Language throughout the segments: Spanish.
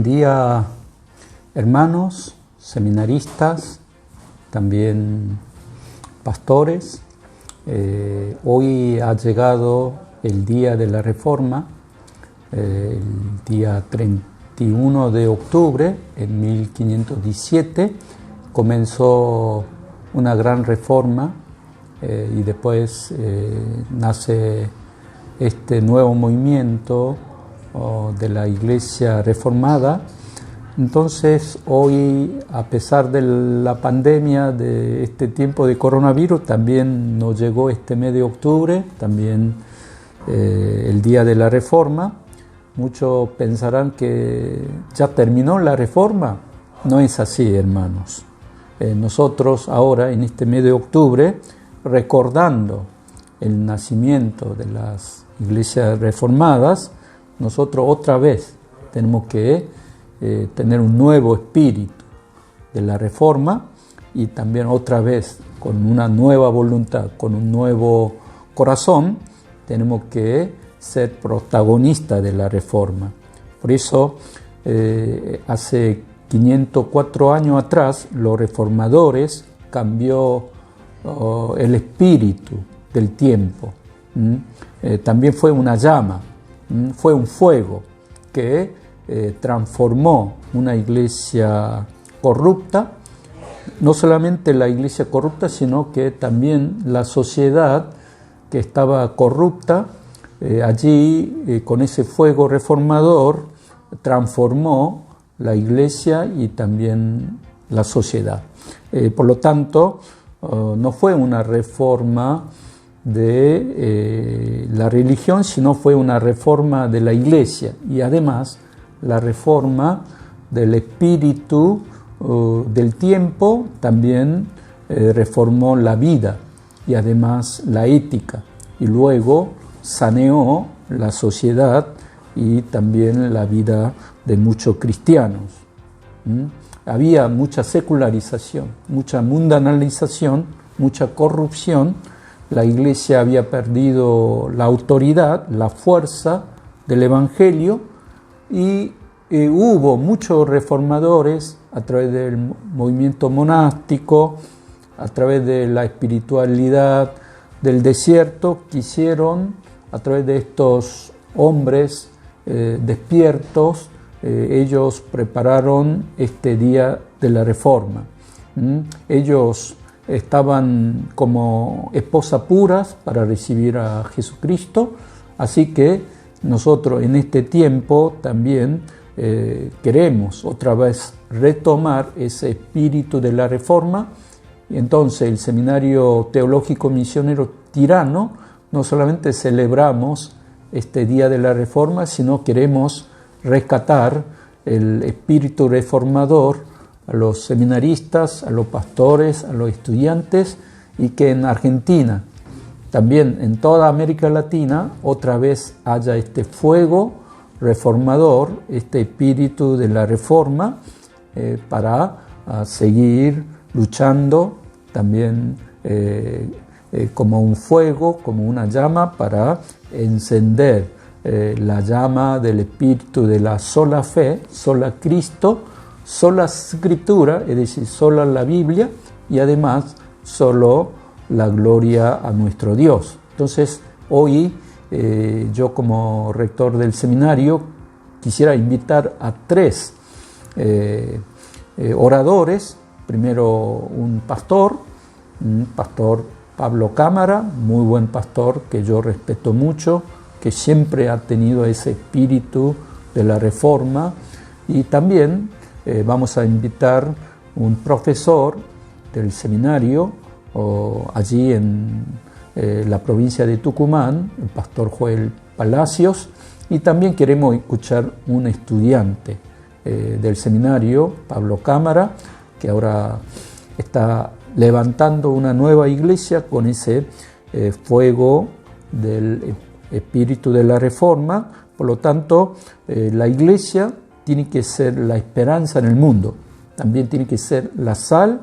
Buen día, hermanos, seminaristas, también pastores. Hoy ha llegado el día de la Reforma, el día 31 de octubre, en 1517, comenzó una gran reforma y después nace este nuevo movimiento de la Iglesia Reformada. Entonces hoy, a pesar de la pandemia, de este tiempo de coronavirus, también nos llegó este mes de octubre, también el día de la Reforma. Muchos pensarán que ya terminó la Reforma. No es así, hermanos. Nosotros ahora, en este mes de octubre, recordando el nacimiento de las iglesias reformadas, nosotros otra vez tenemos que tener un nuevo espíritu de la Reforma y también otra vez con una nueva voluntad, con un nuevo corazón, tenemos que ser protagonistas de la Reforma. Por eso, hace 504 años atrás, los reformadores cambió el espíritu del tiempo. También fue una llama, fue un fuego que transformó una iglesia corrupta, no solamente la iglesia corrupta, sino que también la sociedad que estaba corrupta. Allí, con ese fuego reformador, transformó la iglesia y también la sociedad. Por lo tanto, no fue una reforma de la religión, sino fue una reforma de la iglesia y además la reforma del espíritu del tiempo también reformó la vida y además la ética, y luego saneó la sociedad y también la vida de muchos cristianos. Había mucha secularización, mucha mundanalización, mucha corrupción. La iglesia había perdido la autoridad, la fuerza del evangelio, y hubo muchos reformadores a través del movimiento monástico, a través de la espiritualidad del desierto, quisieron, a través de estos hombres despiertos, ellos prepararon este día de la Reforma. Ellos estaban como esposas puras para recibir a Jesucristo, así que nosotros en este tiempo también queremos otra vez retomar ese espíritu de la Reforma. Y entonces el Seminario Teológico Misionero Tirano no solamente celebramos este día de la Reforma, sino queremos rescatar el espíritu reformador a los seminaristas, a los pastores, a los estudiantes, y que en Argentina, también en toda América Latina, otra vez haya este fuego reformador, este espíritu de la Reforma, para seguir luchando también como un fuego, como una llama, para encender la llama del espíritu de la sola fe, sola Cristo, sola Escritura, es decir, sola la Biblia, y además solo la gloria a nuestro Dios. Entonces, hoy yo como rector del seminario quisiera invitar a tres oradores. Primero un pastor Pablo Cámara, muy buen pastor que yo respeto mucho, que siempre ha tenido ese espíritu de la Reforma. Y también vamos a invitar un profesor del seminario allí en la provincia de Tucumán, el pastor Joel Palacios, y también queremos escuchar un estudiante del seminario, Pablo Cámara, que ahora está levantando una nueva iglesia con ese fuego del espíritu de la Reforma. Por lo tanto, la iglesia tiene que ser la esperanza en el mundo, también tiene que ser la sal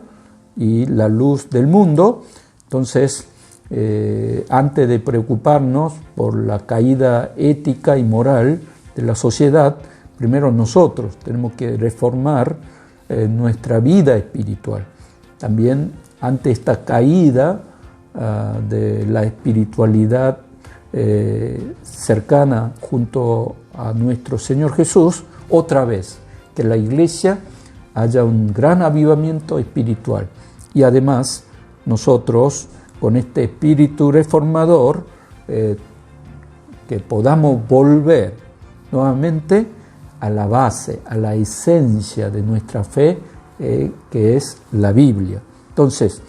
y la luz del mundo. Entonces, antes de preocuparnos por la caída ética y moral de la sociedad, primero nosotros tenemos que reformar nuestra vida espiritual. También ante esta caída de la espiritualidad cercana junto a nuestro Señor Jesús, otra vez que la iglesia haya un gran avivamiento espiritual. Y además nosotros con este espíritu reformador que podamos volver nuevamente a la base, a la esencia de nuestra fe, que es la Biblia. Entonces,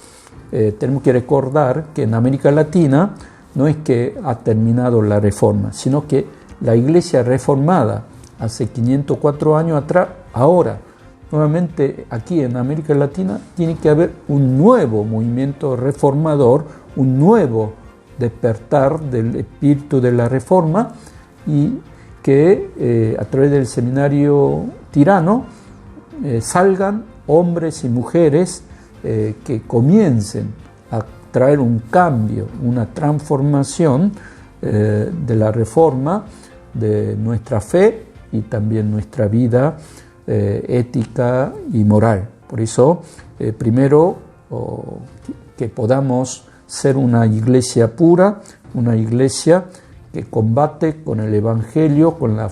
tenemos que recordar que en América Latina no es que ha terminado la reforma, sino que la iglesia reformada hace 504 años atrás, ahora, nuevamente aquí en América Latina, tiene que haber un nuevo movimiento reformador, un nuevo despertar del espíritu de la reforma, y que a través del seminario Tirano salgan hombres y mujeres que comiencen a traer un cambio, una transformación de la reforma de nuestra fe y también nuestra vida ética y moral. Por eso, primero, que podamos ser una iglesia pura, una iglesia que combate con el Evangelio, con la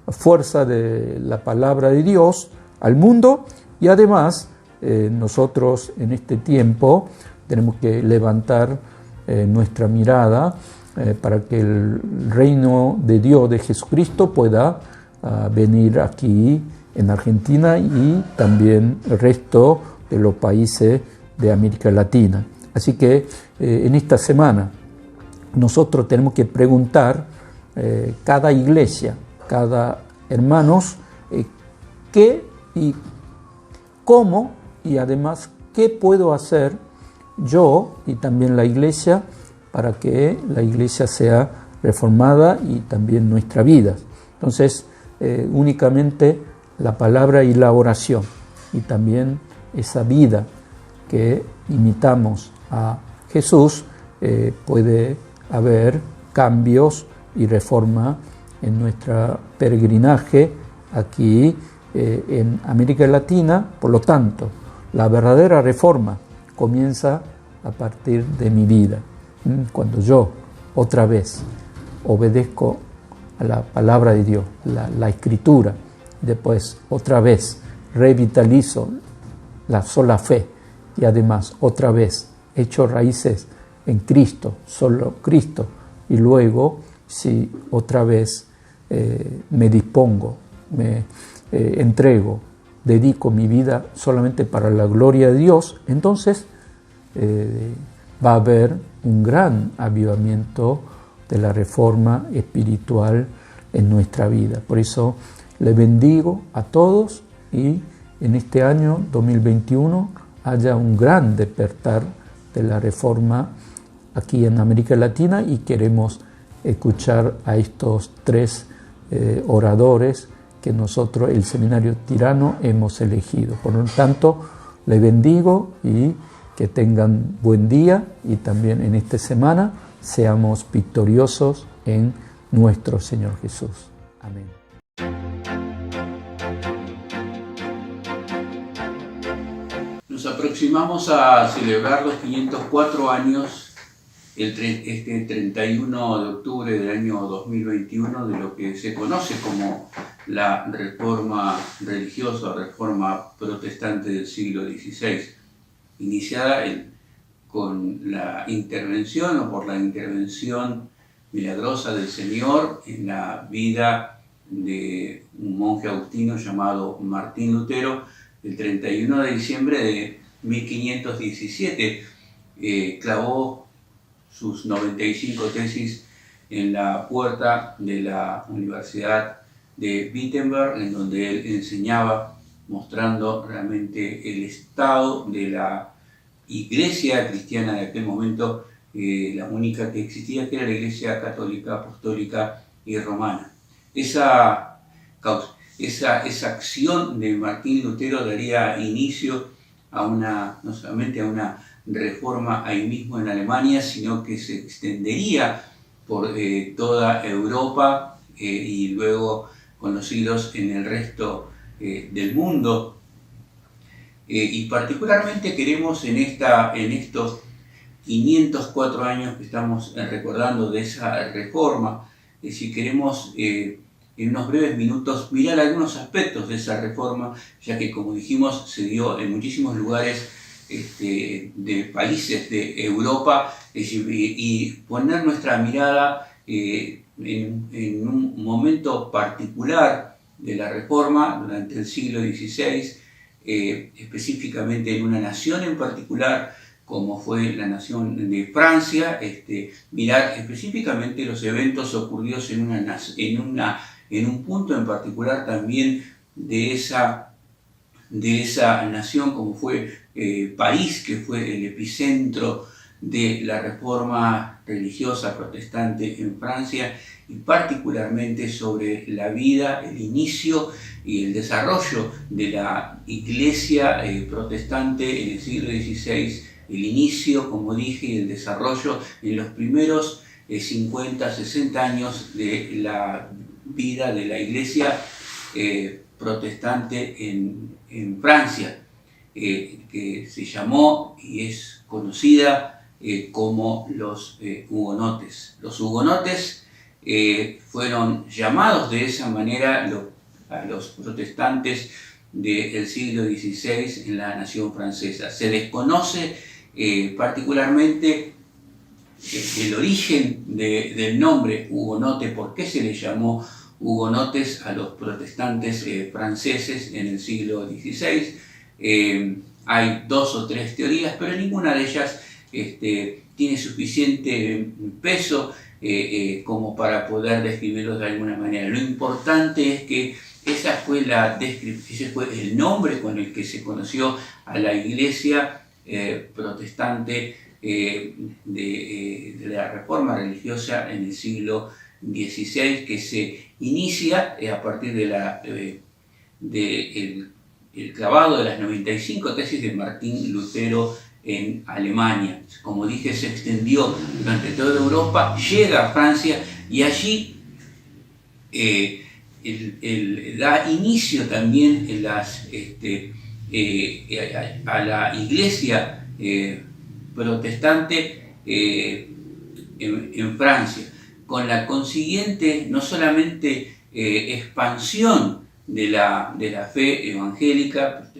fuerza de la palabra de Dios al mundo, y además nosotros en este tiempo tenemos que levantar nuestra mirada para que el reino de Dios, de Jesucristo, pueda venir aquí en Argentina y también el resto de los países de América Latina. Así que en esta semana nosotros tenemos que preguntar cada iglesia, cada hermanos, qué y cómo, y además qué puedo hacer yo y también la iglesia para que la iglesia sea reformada y también nuestra vida. Entonces, únicamente la palabra y la oración, y también esa vida que imitamos a Jesús, puede haber cambios y reforma en nuestro peregrinaje aquí en América Latina. Por lo tanto, la verdadera reforma comienza a partir de mi vida, cuando yo otra vez obedezco a la palabra de Dios, la Escritura, después otra vez revitalizo la sola fe y además otra vez echo raíces en Cristo, solo Cristo, y luego si otra vez me dispongo, me entrego, dedico mi vida solamente para la gloria de Dios, entonces va a haber un gran avivamiento de la reforma espiritual en nuestra vida. Por eso le bendigo a todos y en este año 2021 haya un gran despertar de la reforma aquí en América Latina, y queremos escuchar a estos tres oradores que nosotros, el Seminario Tirano, hemos elegido. Por lo tanto, les bendigo y que tengan buen día, y también en esta semana seamos victoriosos en nuestro Señor Jesús. Amén. Nos aproximamos a celebrar los 504 años este 31 de octubre del año 2021 de lo que se conoce como la reforma religiosa, reforma protestante del siglo XVI, iniciada con la intervención o por la intervención milagrosa del Señor en la vida de un monje agustino llamado Martín Lutero, el 31 de diciembre de 1517. Clavó sus 95 tesis en la puerta de la Universidad de Wittenberg, en donde él enseñaba, mostrando realmente el estado de la iglesia cristiana de aquel momento, la única que existía, que era la iglesia católica, apostólica y romana. Esa acción de Martín Lutero daría inicio a no solamente a una reforma ahí mismo en Alemania, sino que se extendería por toda Europa y luego conocidos en el resto del mundo. Y particularmente queremos en estos 504 años que estamos recordando de esa reforma, si queremos en unos breves minutos mirar algunos aspectos de esa reforma, ya que, como dijimos, se dio en muchísimos lugares de países de Europa, y poner nuestra mirada en un momento particular de la reforma durante el siglo XVI, específicamente en una nación en particular, como fue la nación de Francia, mirar específicamente los eventos ocurridos en un punto en particular también de esa nación, como fue París, que fue el epicentro de la reforma religiosa protestante en Francia, y particularmente sobre la vida, el inicio y el desarrollo de la iglesia protestante en el siglo XVI, el inicio, como dije, y el desarrollo en los primeros 50, 60 años de la vida de la iglesia protestante en Francia, que se llamó y es conocida como los hugonotes. Los hugonotes fueron llamados de esa manera a los protestantes del siglo XVI en la nación francesa. Se desconoce particularmente el origen del nombre hugonote, por qué se le llamó hugonotes a los protestantes franceses en el siglo XVI. Hay 2 o 3 teorías, pero ninguna de ellas tiene suficiente peso como para poder describirlos de alguna manera. Lo importante es que ese fue el nombre con el que se conoció a la iglesia protestante de la reforma religiosa en el siglo XVI, que se inicia a partir de el clavado de las 95 tesis de Martín Lutero en Alemania. Como dije, se extendió durante toda Europa, llega a Francia y allí da inicio también a la iglesia protestante en Francia, con la consiguiente no solamente expansión de la fe evangélica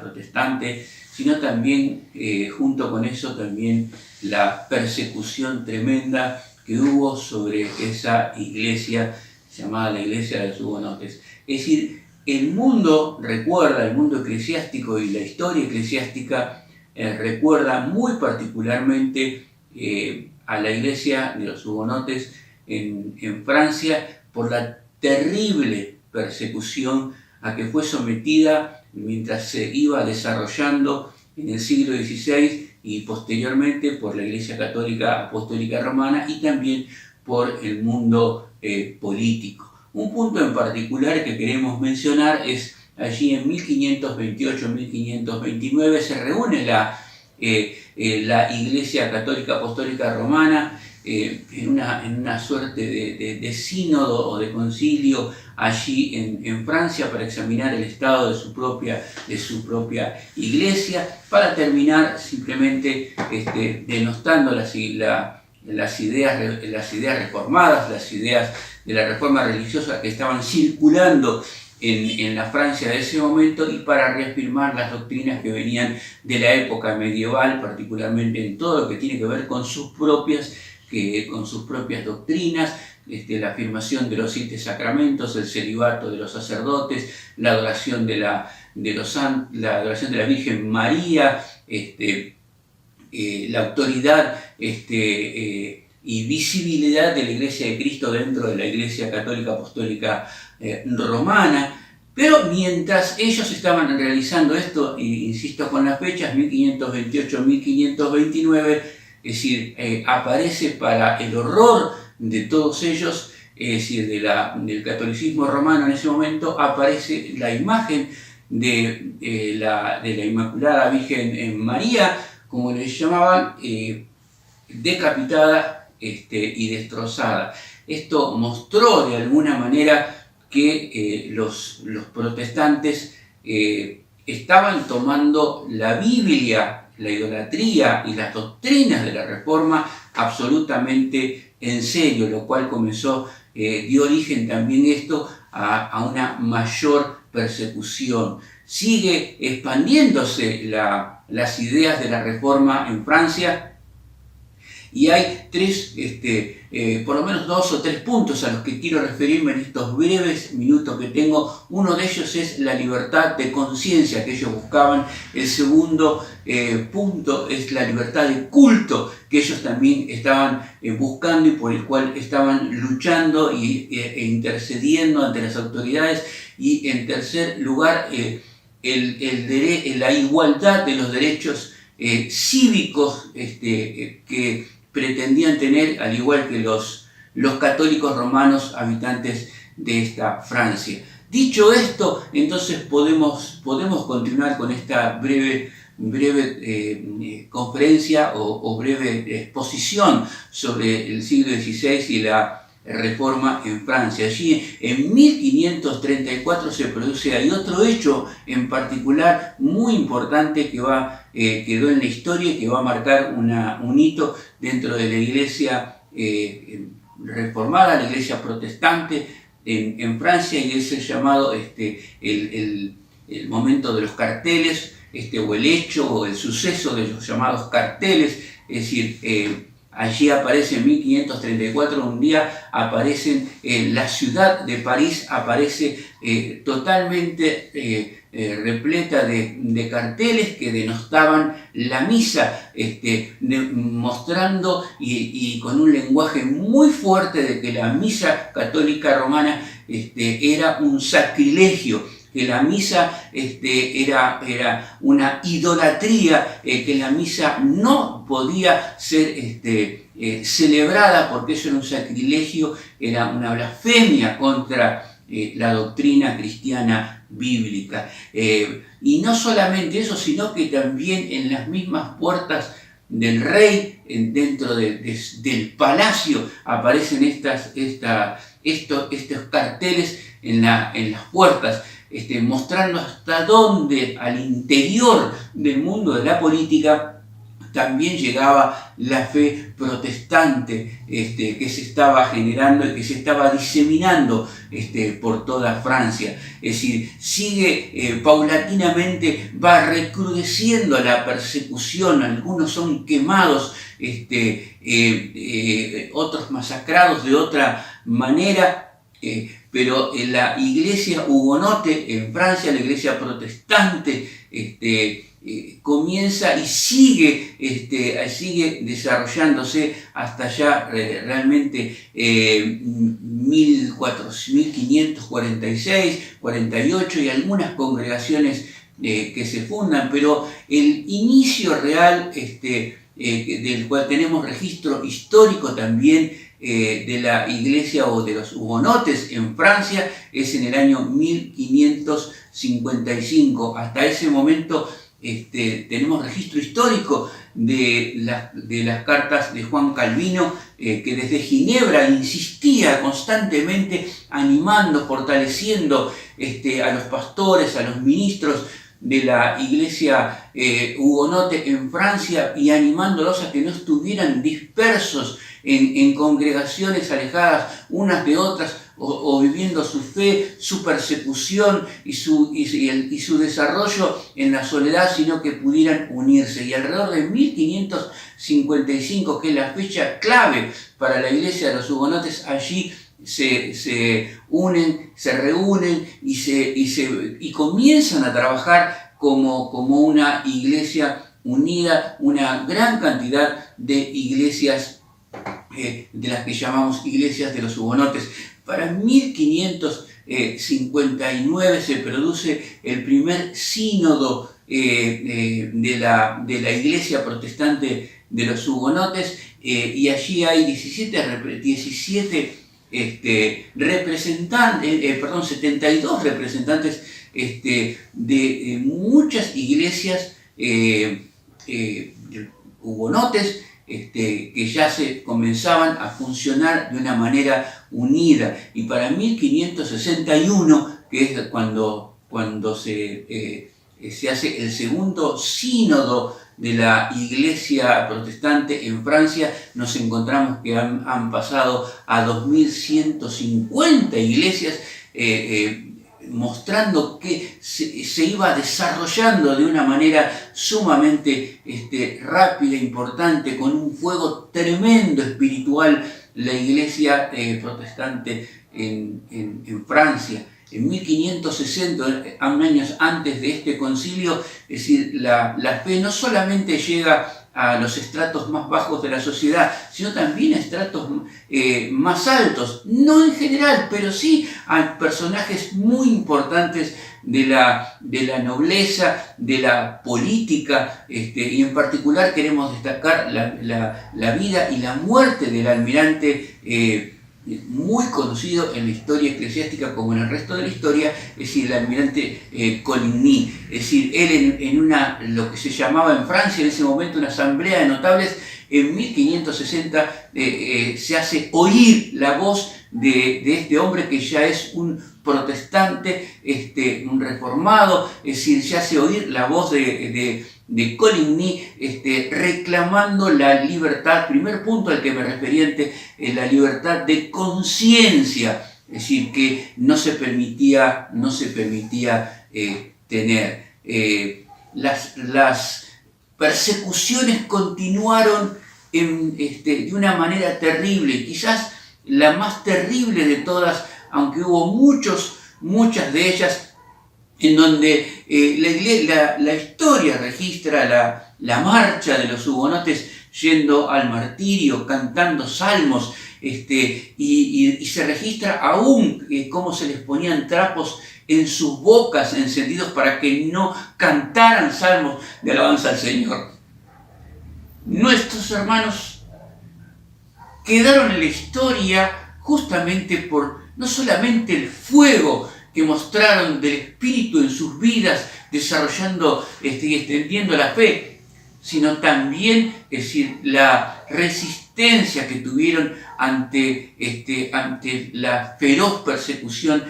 protestante, sino también junto con eso también la persecución tremenda que hubo sobre esa iglesia llamada la iglesia de los hugonotes. Es decir, el mundo eclesiástico y la historia eclesiástica recuerda muy particularmente a la iglesia de los hugonotes en Francia por la terrible persecución a que fue sometida mientras se iba desarrollando en el siglo XVI y posteriormente por la Iglesia Católica Apostólica Romana y también por el mundo político. Un punto en particular que queremos mencionar es allí en 1528-1529 se reúne la Iglesia Católica Apostólica Romana en una suerte de sínodo o de concilio allí en Francia para examinar el estado de su propia iglesia, para terminar simplemente denostando las ideas reformadas, las ideas de la reforma religiosa que estaban circulando en la Francia de ese momento, y para reafirmar las doctrinas que venían de la época medieval, particularmente en todo lo que tiene que ver con sus propias doctrinas, la afirmación de los 7 sacramentos, el celibato de los sacerdotes, la adoración de la adoración de la Virgen María, la autoridad y visibilidad de la Iglesia de Cristo dentro de la Iglesia Católica Apostólica Romana. Pero mientras ellos estaban realizando esto, insisto con las fechas, 1528-1529, es decir, aparece para el horror de todos ellos, es decir, del catolicismo romano en ese momento, aparece la imagen de la Inmaculada Virgen María, como les llamaban, decapitada y destrozada. Esto mostró de alguna manera que los protestantes estaban tomando la Biblia, la idolatría y las doctrinas de la Reforma absolutamente en serio, lo cual dio origen también esto a una mayor persecución. Sigue expandiéndose las ideas de la Reforma en Francia, y hay por lo menos 2 o 3 puntos a los que quiero referirme en estos breves minutos que tengo. Uno de ellos es la libertad de conciencia que ellos buscaban. El segundo punto es la libertad de culto que ellos también estaban buscando y por el cual estaban luchando e intercediendo ante las autoridades. Y en tercer lugar, la igualdad de los derechos cívicos que pretendían tener, al igual que los católicos romanos habitantes de esta Francia. Dicho esto, entonces podemos continuar con esta breve conferencia o breve exposición sobre el siglo XVI y la Reforma en Francia. Allí en 1534 se produce, hay otro hecho en particular muy importante que quedó en la historia y que va a marcar un hito dentro de la iglesia reformada, la iglesia protestante en Francia, y es el llamado el momento de los carteles, o el hecho o el suceso de los llamados carteles. Es decir, allí aparece en 1534, un día aparecen, la ciudad de París aparece totalmente repleta de carteles que denostaban la misa, mostrando y con un lenguaje muy fuerte de que la misa católica romana era un sacrilegio, que la misa era una idolatría, que la misa no podía ser celebrada porque eso era un sacrilegio, era una blasfemia contra la doctrina cristiana bíblica. Y no solamente eso, sino que también en las mismas puertas del rey, dentro del palacio, aparecen estos carteles en las puertas, mostrando hasta dónde al interior del mundo de la política también llegaba la fe protestante que se estaba generando y que se estaba diseminando por toda Francia. Es decir, sigue paulatinamente, va recrudeciendo la persecución. Algunos son quemados, otros masacrados de otra manera. Pero en la iglesia hugonote en Francia, la iglesia protestante, comienza y sigue desarrollándose hasta ya realmente 1546, 48 y algunas congregaciones que se fundan, pero el inicio real del cual tenemos registro histórico también de la iglesia o de los hugonotes en Francia es en el año 1555. Hasta ese momento tenemos registro histórico de las cartas de Juan Calvino, que desde Ginebra insistía constantemente animando, fortaleciendo a los pastores, a los ministros de la iglesia hugonote en Francia y animándolos a que no estuvieran dispersos en congregaciones alejadas unas de otras o viviendo su fe, su persecución y su desarrollo en la soledad, sino que pudieran unirse. Y alrededor de 1555, que es la fecha clave para la iglesia de los hugonotes, allí se unen, se reúnen y comienzan a trabajar como una iglesia unida, una gran cantidad de iglesias de las que llamamos iglesias de los hugonotes. Para 1559 se produce el primer sínodo de la iglesia protestante de los hugonotes, y allí hay 72 representantes de muchas iglesias hugonotes que ya se comenzaban a funcionar de una manera unida. Y para 1561, que es cuando se hace el segundo sínodo de la Iglesia protestante en Francia, nos encontramos que han pasado a 2150 iglesias, mostrando que se iba desarrollando de una manera sumamente rápida, importante, con un fuego tremendo espiritual, la Iglesia protestante en Francia. En 1560, a un año antes de este concilio, es decir, la fe no solamente llega a los estratos más bajos de la sociedad, sino también a estratos más altos, no en general, pero sí a personajes muy importantes de la nobleza, de la política, y en particular queremos destacar la vida y la muerte del almirante muy conocido en la historia eclesiástica como en el resto de la historia, es decir, el almirante Coligny. Es decir, él en lo que se llamaba en Francia en ese momento una asamblea de notables, en 1560 se hace oír la voz de este hombre que ya es un protestante, un reformado, es decir, se hace oír la voz de Coligny reclamando la libertad, primer punto al que me refería antes, la libertad de conciencia, es decir, que no se permitía tener. Las persecuciones continuaron de una manera terrible, quizás la más terrible de todas, aunque hubo muchas de ellas, en donde la historia registra la marcha de los hugonotes yendo al martirio, cantando salmos, y se registra aún cómo se les ponían trapos en sus bocas encendidos para que no cantaran salmos de alabanza al Señor. Nuestros hermanos quedaron en la historia justamente por no solamente el fuego que mostraron del Espíritu en sus vidas, desarrollando y extendiendo la fe, sino también, es decir, la resistencia que tuvieron ante la feroz persecución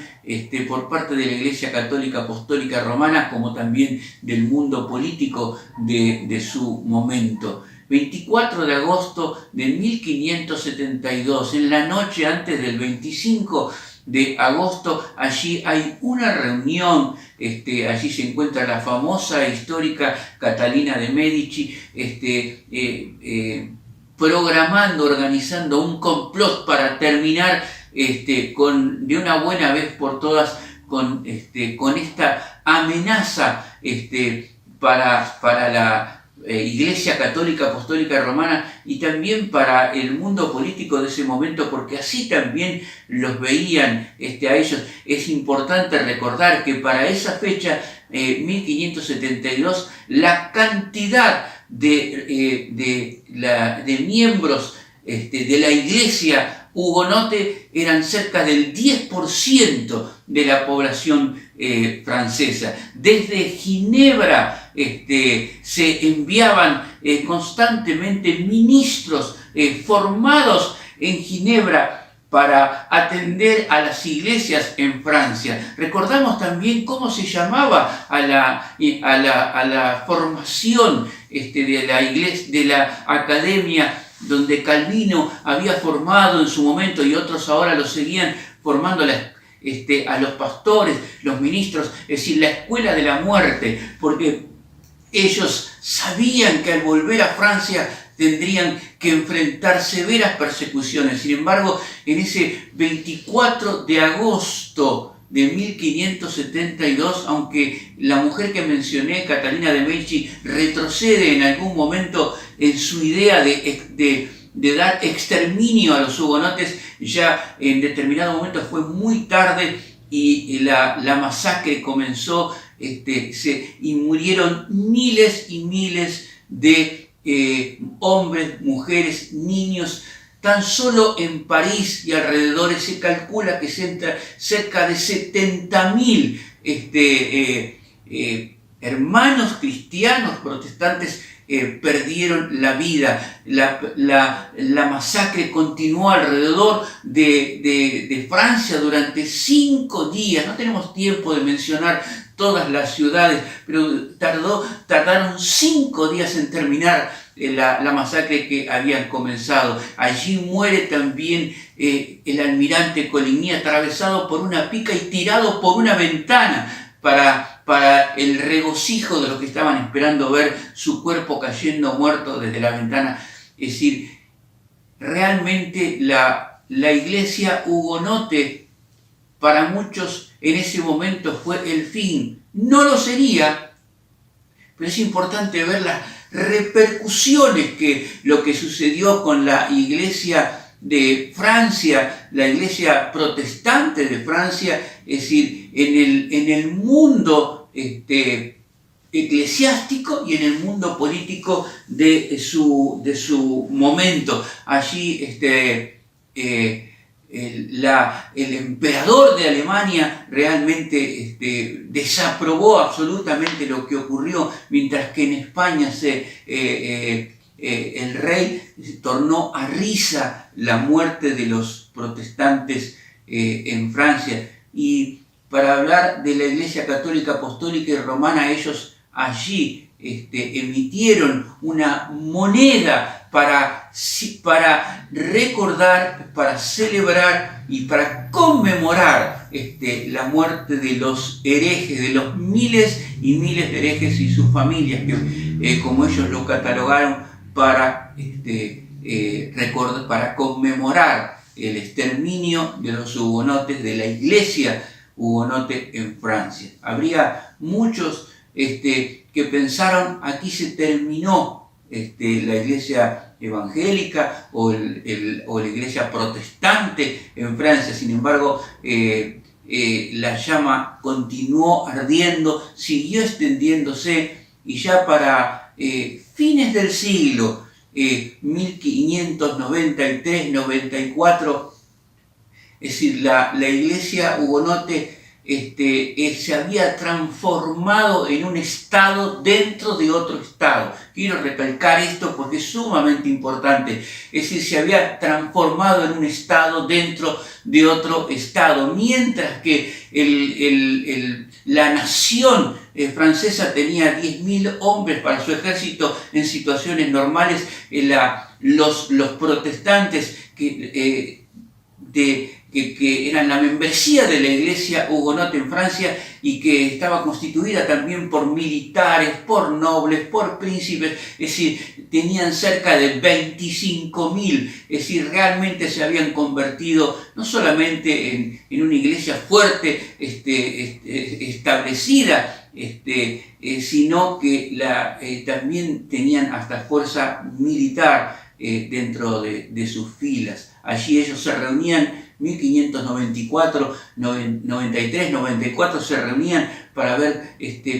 por parte de la Iglesia Católica Apostólica Romana, como también del mundo político de su momento. 24 de agosto de 1572, en la noche antes del 25 de agosto, allí hay una reunión, allí se encuentra la famosa e histórica Catalina de Medici, programando, organizando un complot para terminar de una buena vez por todas con esta amenaza para la Iglesia Católica Apostólica Romana y también para el mundo político de ese momento, porque así también los veían a ellos. Es importante recordar que para esa fecha, 1572, la cantidad de miembros de la Iglesia hugonote eran cerca del 10% de la población francesa. Desde Ginebra se enviaban constantemente ministros formados en Ginebra para atender a las iglesias en Francia. Recordamos también cómo se llamaba a la formación de la academia donde Calvino había formado en su momento y otros ahora lo seguían formando a los pastores, los ministros, es decir, la escuela de la muerte, porque ellos sabían que al volver a Francia tendrían que enfrentar severas persecuciones. Sin embargo, en ese 24 de agosto de 1572, aunque la mujer que mencioné, Catalina de Medici, retrocede en algún momento en su idea de dar exterminio a los hugonotes, ya en determinado momento fue muy tarde y la masacre comenzó, y murieron miles y miles de hombres, mujeres, niños. Tan solo en París y alrededores se calcula que cerca de 70.000 hermanos cristianos protestantes perdieron la vida. La masacre continuó alrededor de Francia durante 5 días. No tenemos tiempo de mencionar todas las ciudades, pero tardaron 5 días en terminar la masacre que habían comenzado. Allí muere también el almirante Coligny, atravesado por una pica y tirado por una ventana para el regocijo de los que estaban esperando ver su cuerpo cayendo muerto desde la ventana. Es decir, realmente la iglesia hugonote para muchos en ese momento fue el fin. No lo sería, pero es importante ver las repercusiones que lo que sucedió con la iglesia de Francia, la iglesia protestante de Francia, es decir, en el mundo eclesiástico y en el mundo político de su momento. Allí el emperador de Alemania realmente desaprobó absolutamente lo que ocurrió, mientras que en España el rey tornó a risa la muerte de los protestantes en Francia. Y para hablar de la Iglesia Católica Apostólica y Romana, ellos allí emitieron una moneda para recordar, para celebrar y para conmemorar la muerte de los herejes, de los miles y miles de herejes y sus familias, que como ellos lo catalogaron, para conmemorar el exterminio de los hugonotes, de la iglesia hugonote en Francia. Habría muchos que pensaron: aquí se terminó la iglesia evangélica o la iglesia protestante en Francia. Sin embargo, la llama continuó ardiendo, siguió extendiéndose, y ya para fines del siglo 1593-94, es decir, la iglesia hugonote se había transformado en un estado dentro de otro estado. Quiero recalcar esto porque es sumamente importante. Es decir, se había transformado en un estado dentro de otro estado. Mientras que la nación francesa tenía 10.000 hombres para su ejército en situaciones normales, los protestantes que eran la membresía de la iglesia hugonote en Francia, y que estaba constituida también por militares, por nobles, por príncipes, es decir, tenían cerca de 25.000, es decir, realmente se habían convertido no solamente en una iglesia fuerte, establecida, sino que también tenían hasta fuerza militar dentro de sus filas. Allí ellos se reunían 1594, 93, 94, se reunían para ver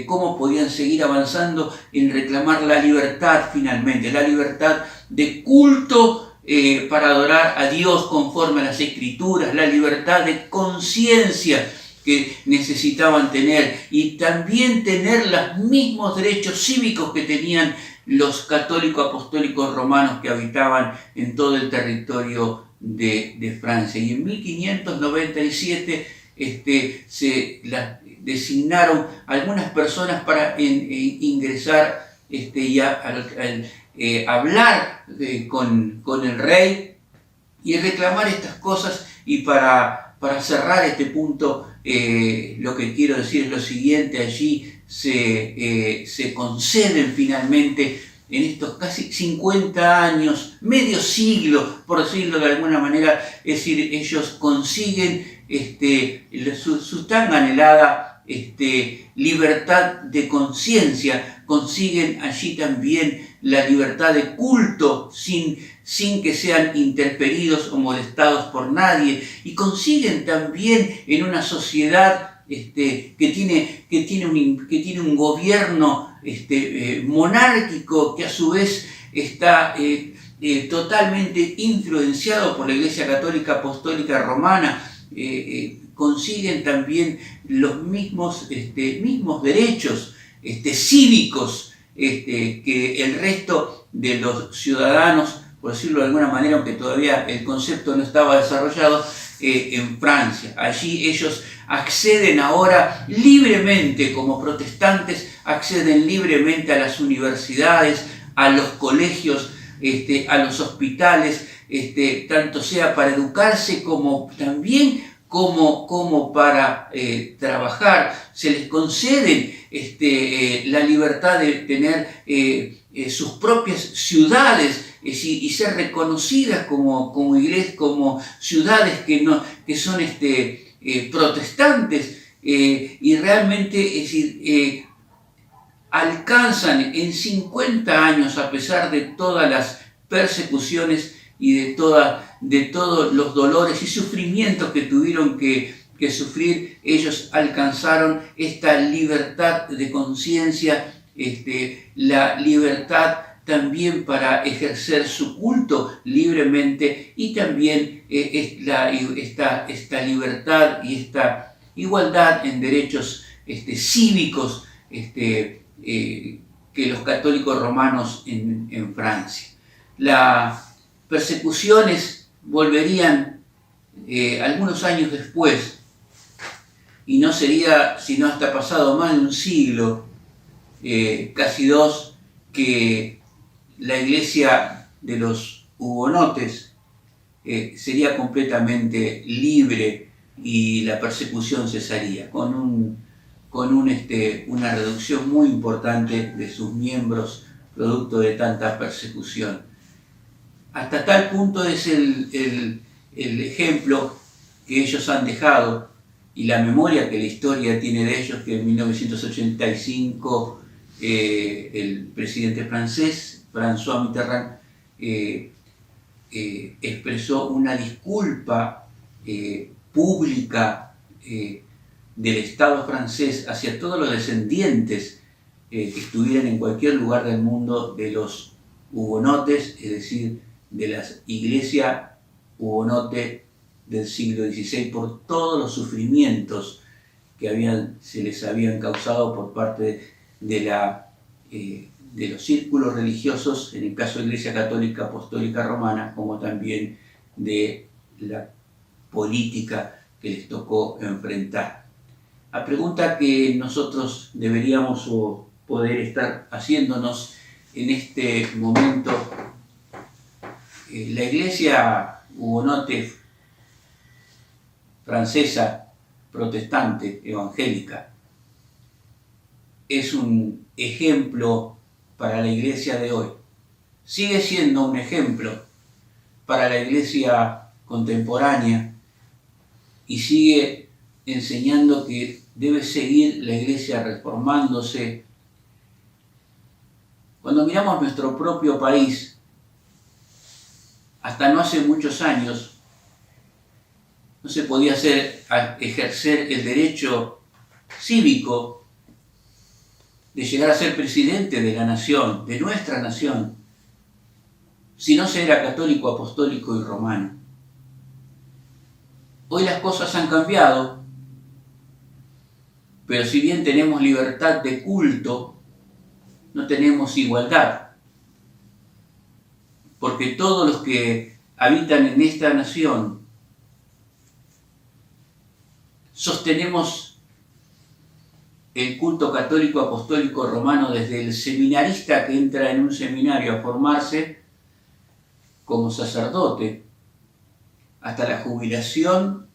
cómo podían seguir avanzando en reclamar la libertad finalmente, la libertad de culto para adorar a Dios conforme a las Escrituras, la libertad de conciencia que necesitaban tener, y también tener los mismos derechos cívicos que tenían los católicos apostólicos romanos que habitaban en todo el territorio de Francia. Y en 1597 se designaron algunas personas para ingresar y hablar con el rey y reclamar estas cosas. Y para cerrar este punto, lo que quiero decir es lo siguiente: allí se conceden finalmente, en estos casi 50 años, medio siglo, por decirlo de alguna manera, es decir, ellos consiguen su tan anhelada libertad de conciencia, consiguen allí también la libertad de culto sin que sean interferidos o molestados por nadie, y consiguen también en una sociedad que tiene un gobierno monárquico, que a su vez está totalmente influenciado por la Iglesia Católica Apostólica Romana, consiguen también los mismos derechos cívicos que el resto de los ciudadanos, por decirlo de alguna manera, aunque todavía el concepto no estaba desarrollado, en Francia. Allí ellos acceden ahora libremente, como protestantes, acceden libremente a las universidades, a los colegios, a los hospitales, tanto sea para educarse como también como para trabajar. Se les conceden la libertad de tener sus propias ciudades y ser reconocidas como iglesias, como ciudades que son protestantes, y realmente, es decir, alcanzan en 50 años, a pesar de todas las persecuciones y de todos los dolores y sufrimientos que tuvieron que sufrir, ellos alcanzaron esta libertad de conciencia, la libertad también para ejercer su culto libremente, y también esta libertad y esta igualdad en derechos cívicos que los católicos romanos en Francia. Las persecuciones volverían algunos años después, y no sería sino hasta pasado más de un siglo, casi dos, que la iglesia de los hugonotes sería completamente libre y la persecución cesaría, con una reducción muy importante de sus miembros producto de tanta persecución. Hasta tal punto es el ejemplo que ellos han dejado y la memoria que la historia tiene de ellos, que en 1985 el presidente francés, François Mitterrand, expresó una disculpa pública del Estado francés hacia todos los descendientes que estuvieran en cualquier lugar del mundo de los hugonotes, es decir, de la iglesia hugonote del siglo XVI, por todos los sufrimientos que se les habían causado por parte de los círculos religiosos, en el caso de la Iglesia Católica Apostólica Romana, como también de la política que les tocó enfrentar. La pregunta que nosotros deberíamos poder estar haciéndonos en este momento: la Iglesia hugonote francesa, protestante, evangélica, es un ejemplo para la iglesia de hoy. Sigue siendo un ejemplo para la iglesia contemporánea y sigue enseñando que debe seguir la iglesia reformándose. Cuando miramos nuestro propio país, hasta no hace muchos años, no se podía ejercer el derecho cívico de llegar a ser presidente de la nación, de nuestra nación, si no se era católico, apostólico y romano. Hoy las cosas han cambiado, pero si bien tenemos libertad de culto, no tenemos igualdad, porque todos los que habitan en esta nación sostenemos el culto católico, apostólico, romano, desde el seminarista que entra en un seminario a formarse como sacerdote hasta la jubilación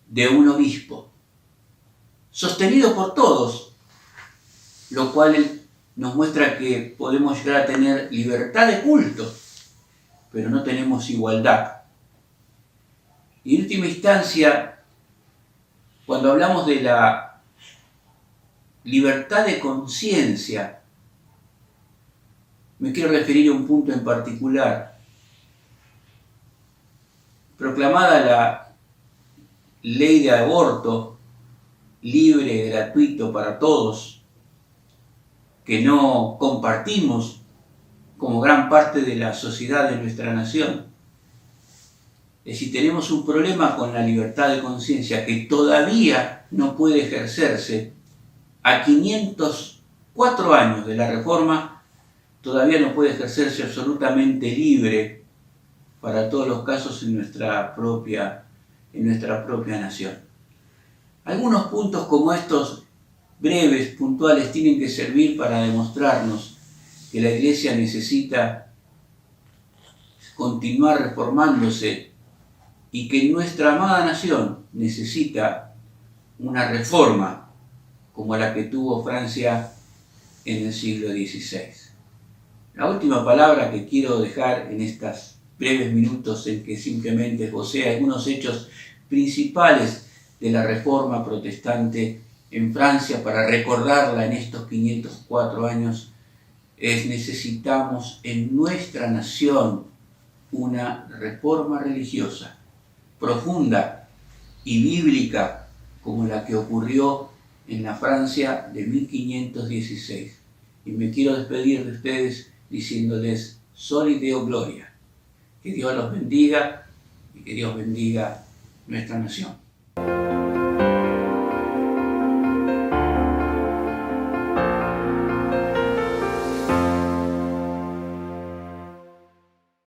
de un obispo, sostenido por todos, lo cual nos muestra que podemos llegar a tener libertad de culto, pero no tenemos igualdad. Y en última instancia, cuando hablamos de la libertad de conciencia, me quiero referir a un punto en particular. Proclamada la ley de aborto libre y gratuito para todos, que no compartimos como gran parte de la sociedad de nuestra nación, es decir, tenemos un problema con la libertad de conciencia que todavía no puede ejercerse a 500 4 años de la Reforma, todavía no puede ejercerse absolutamente libre para todos los casos en nuestra propia nación. Algunos puntos como estos, breves, puntuales, tienen que servir para demostrarnos que la Iglesia necesita continuar reformándose y que nuestra amada nación necesita una reforma como la que tuvo Francia en el siglo XVI. La última palabra que quiero dejar en estos breves minutos en que simplemente esbocé algunos hechos principales de la Reforma protestante en Francia para recordarla en estos 504 años es: necesitamos en nuestra nación una reforma religiosa profunda y bíblica como la que ocurrió en la Francia de 1516. Y me quiero despedir de ustedes diciéndoles Soli Deo Gloria. Que Dios los bendiga y que Dios bendiga nuestra nación.